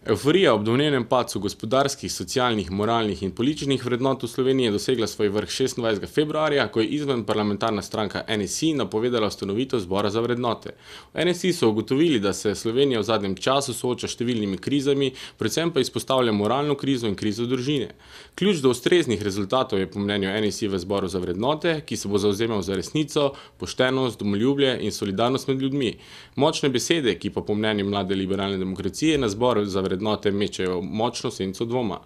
Evforija ob domnevnem padcu gospodarskih, socialnih, moralnih in političnih vrednot v Sloveniji je dosegla svoj vrh 26. februarja, ko je izvenparlamentarna stranka NSI napovedala ustanovitev zbora za vrednote. V NSI so ugotovili, da se Slovenija v zadnjem času sooča s številnimi krizami, predvsem pa izpostavlja moralno krizo in krizo družine. Ključ do ustreznih rezultatov je po mnenju NSI v zboru za vrednote, ki se bo zavzemal za resnico, poštenost, domoljubje in solidarnost med ljudmi. Močne besede, ki pa po mnenju Mlade liberalne demokracije na zbor za vrednote mečejo močno senco dvoma.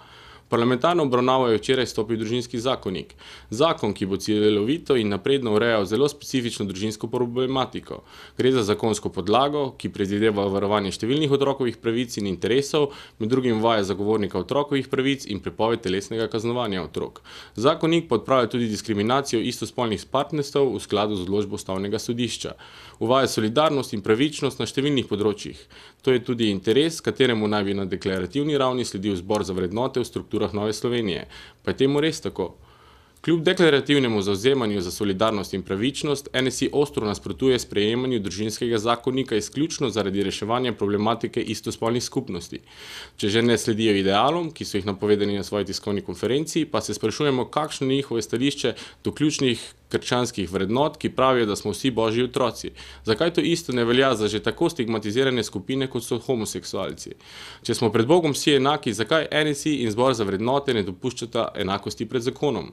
Parlamentarno obravnavo je včeraj stopil družinski zakonik. Zakon, ki bo celovito in napredno urejal zelo specifično družinsko problematiko. Gre za zakonsko podlago, ki predvideva varovanje številnih otrokovih pravic in interesov, med drugim uvaja zagovornika otrokovih pravic in prepoved telesnega kaznovanja otrok. Zakonik pa odpravlja tudi diskriminacijo istospolnih partnerstev v skladu z odločbo Ustavnega sodišča. Uvaja solidarnost in pravičnost na številnih področjih. To je tudi interes, kateremu naj bi na deklarativni ravni sledil zbor za vrednote v strukturah Nove Slovenije. Pa je temu res tako? Kljub deklarativnemu zavzemanju za solidarnost in pravičnost, NSI ostro nasprotuje sprejemanju družinskega zakonika izključno zaradi reševanja problematike istospolnih skupnosti. Če že ne sledijo idealom, ki so jih napovedali na svoji tiskovni konferenci, pa se sprašujemo, kakšno je njihovo stališče do ključnih krščanskih vrednot, ki pravijo, da smo vsi božji otroci. Zakaj to isto ne velja za že tako stigmatizirane skupine, kot so homoseksualci? Če smo pred Bogom vsi enaki, zakaj NSI in zbor za vrednote ne dopuščata enakosti pred zakonom?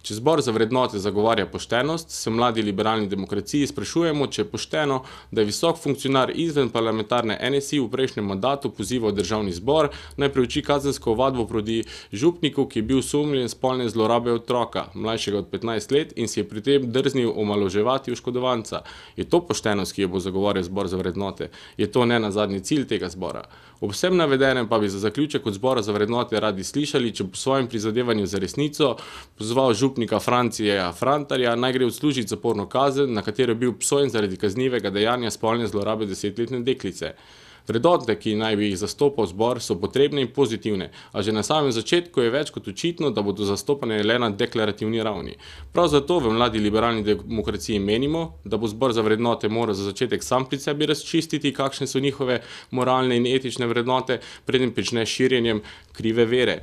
Če zbor za vrednote zagovarja poštenost, se v Mladi liberalni demokraciji sprašujemo, če je pošteno, da je visok funkcionar izven parlamentarne NSI v prejšnjem mandatu pozival državni zbor, naj preuči kazensko ovadbo proti župniku, ki je bil osumljen spolne zlorabe otroka, mlajšega od 15 let, in si je pri tem drznil omalovaževati oškodovanca. Je to poštenost, ki jo bo zagovarjal zbor za vrednote? Je to nenazadnje cilj tega zbora? Ob vsem navedenem pa bi za zaključek od zbora za vrednote radi slišali, če po svojem prizadevanju za resnico pozval župnika Francija Frantarja, naj gre odslužiti zaporno kazen, na katero je bil obsojen zaradi kaznivega dejanja spolne zlorabe 10-letne deklice. Vrednote, ki naj bi jih zastopal zbor, so potrebne in pozitivne, a že na samem začetku je več kot očitno, da bodo zastopane le na deklarativni ravni. Prav zato v Mladi liberalni demokraciji menimo, da bo zbor za vrednote moral za začetek sam pri sebi razčistiti, kakšne so njihove moralne in etične vrednote, preden prične širjenjem krive vere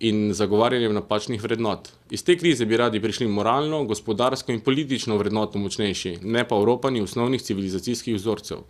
in zagovarjanjem napačnih vrednot. Iz te krize bi radi prišli moralno, gospodarsko in politično vrednotno močnejši, ne pa oropani osnovnih civilizacijskih vzorcev.